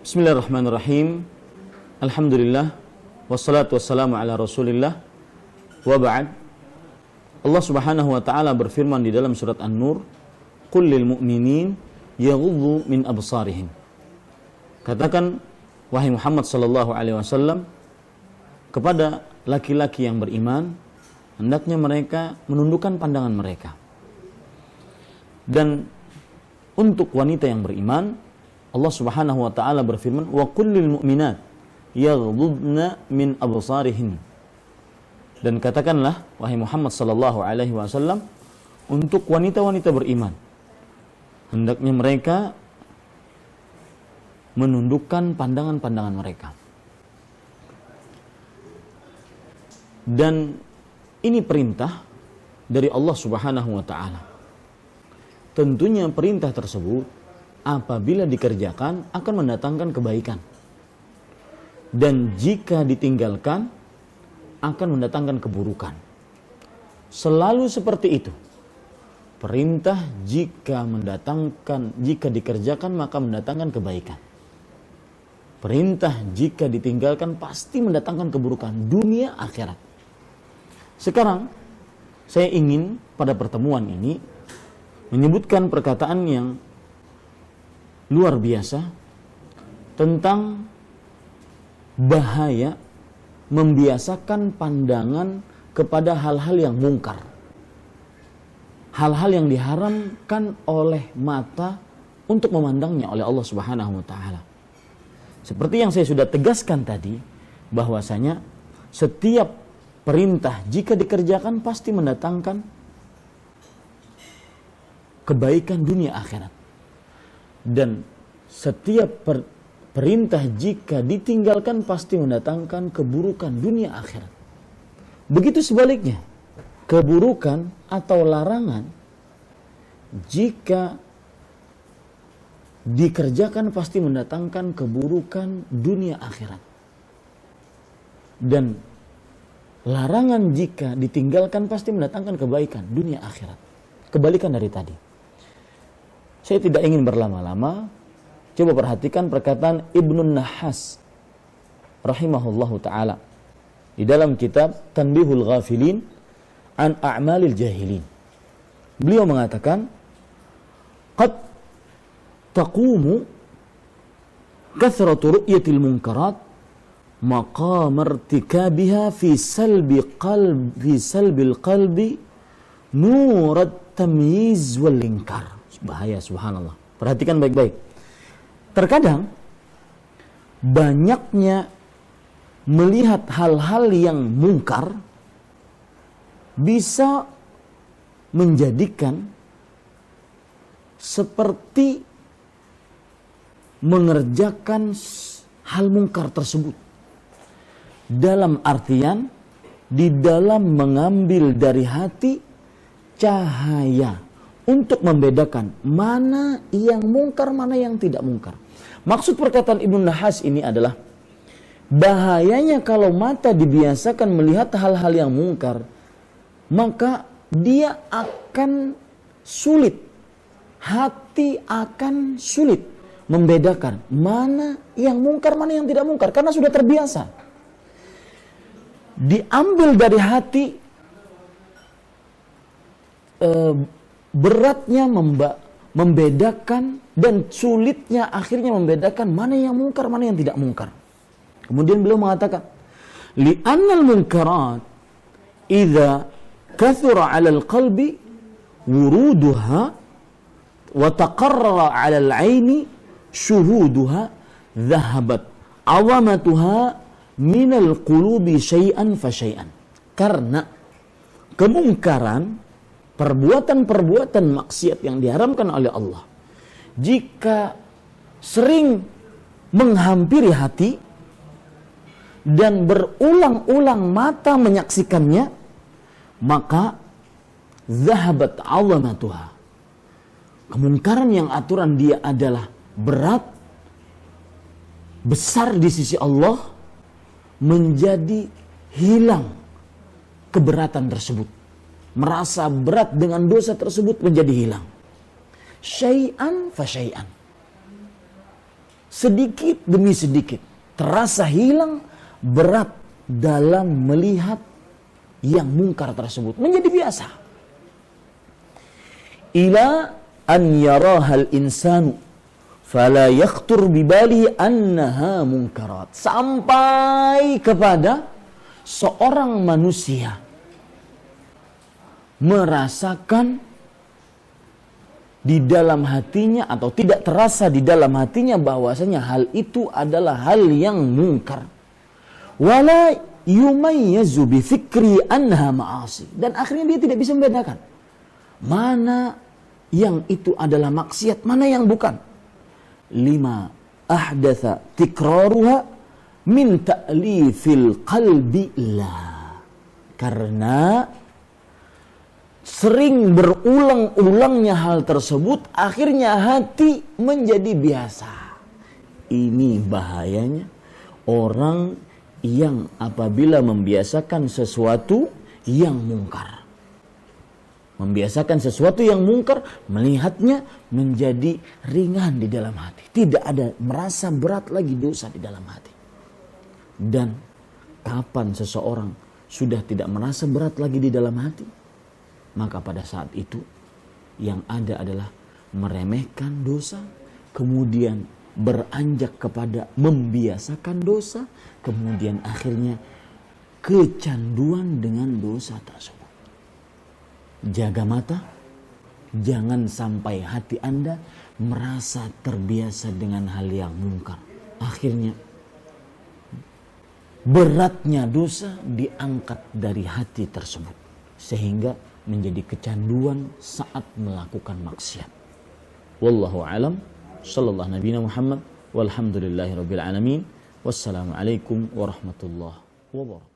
Bismillahirrahmanirrahim. Alhamdulillah. Wassalatu wassalamu ala rasulillah. Wa ba'd. Allah subhanahu wa ta'ala berfirman di dalam surat An-Nur, Qul lil mu'minin yaghuddu min absarihim. Katakan, wahai Muhammad sallallahu alaihi wasallam, kepada laki-laki yang beriman, hendaknya mereka menundukkan pandangan mereka. Dan untuk wanita yang beriman, Allah subhanahu wa ta'ala berfirman, wa qul lil mu'minat yaghdudna min absarihin. Dan katakanlah, wahai Muhammad sallallahu alaihi wasallam, untuk wanita-wanita beriman, hendaknya mereka menundukkan pandangan-pandangan mereka. Dan ini perintah dari Allah subhanahu wa ta'ala. Tentunya perintah tersebut apabila dikerjakan akan mendatangkan kebaikan. Dan jika ditinggalkan akan mendatangkan keburukan. Selalu seperti itu. Perintah jika dikerjakan maka mendatangkan kebaikan. Perintah jika ditinggalkan pasti mendatangkan keburukan dunia akhirat. Sekarang saya ingin pada pertemuan ini menyebutkan perkataan yang luar biasa tentang bahaya membiasakan pandangan kepada hal-hal yang mungkar. Hal-hal yang diharamkan oleh mata untuk memandangnya oleh Allah Subhanahu wa taala. Seperti yang saya sudah tegaskan tadi, bahwasanya setiap perintah jika dikerjakan pasti mendatangkan kebaikan dunia akhirat. Dan setiap perintah jika ditinggalkan pasti mendatangkan keburukan dunia akhirat. Begitu sebaliknya, keburukan atau larangan jika dikerjakan pasti mendatangkan keburukan dunia akhirat. Dan larangan jika ditinggalkan pasti mendatangkan kebaikan dunia akhirat. Kebalikan dari tadi. Saya tidak ingin berlama-lama. Coba perhatikan perkataan Ibnun Nahas rahimahullahu ta'ala di dalam kitab Tanbihul Ghafilin an A'malil Jahilin. Beliau mengatakan, qad taqumu kathratu ru'yatil munkarat maqam irtikabiha fi salbil qalbi nurat tamyiz wal inkar. Bahaya, subhanallah. Perhatikan baik-baik. Terkadang banyaknya melihat hal-hal yang mungkar bisa menjadikan seperti mengerjakan hal mungkar tersebut. Dalam artian, di dalam mengambil dari hati cahaya untuk membedakan mana yang mungkar, mana yang tidak mungkar. Maksud perkataan Ibnu Nahas ini adalah bahayanya kalau mata dibiasakan melihat hal-hal yang mungkar, maka dia akan sulit, hati akan sulit membedakan mana yang mungkar, mana yang tidak mungkar, karena sudah terbiasa. Diambil dari hati, beratnya membedakan dan sulitnya akhirnya membedakan mana yang mungkar, mana yang tidak mungkar. Kemudian beliau mengatakan, li'annal munkarat idza kathura 'alal qalbi wuruduha wa taqarrara 'alal 'aini syuhuduha dhahabat 'azamatuha minal qulubi syai'an fa syai'an. Karena kemungkaran, perbuatan-perbuatan maksiat yang diharamkan oleh Allah, jika sering menghampiri hati dan berulang-ulang mata menyaksikannya, maka zahabat azamatuha. Kemungkaran yang aturan dia adalah berat, besar di sisi Allah, menjadi hilang keberatan tersebut. Merasa berat dengan dosa tersebut menjadi hilang. Syai'an fa syai'an. sedikit demi sedikit terasa hilang berat dalam melihat yang mungkar tersebut, menjadi biasa. Ila an yarahal insanu fala yakhtur bibalihi annaha munkarat. Sampai kepada seorang manusia merasakan di dalam hatinya atau tidak terasa di dalam hatinya bahwasanya hal itu adalah hal yang mungkar. Wala yumayyizu bi fikri anha ma'asi. Dan akhirnya dia tidak bisa membedakan mana yang itu adalah maksiat, mana yang bukan. Lima ahdatha tikraruha min ta'lifil qalbi la. Karena sering berulang-ulangnya hal tersebut, akhirnya hati menjadi biasa. Ini bahayanya orang yang apabila membiasakan sesuatu yang mungkar. Membiasakan sesuatu yang mungkar, melihatnya menjadi ringan di dalam hati. Tidak ada merasa berat lagi dosa di dalam hati. Dan kapan seseorang sudah tidak merasa berat lagi di dalam hati, maka pada saat itu yang ada adalah meremehkan dosa, kemudian beranjak kepada membiasakan dosa, kemudian akhirnya kecanduan dengan dosa tersebut. Jaga mata, jangan sampai hati Anda merasa terbiasa dengan hal yang mungkar. Akhirnya beratnya dosa diangkat dari hati tersebut, sehingga menjadi kecanduan saat melakukan maksiat. Wallahu a'lam. Sallallahu nabiyana Muhammad walhamdulillahi rabbil alamin. Wassalamualaikum warahmatullahi wabarakatuh.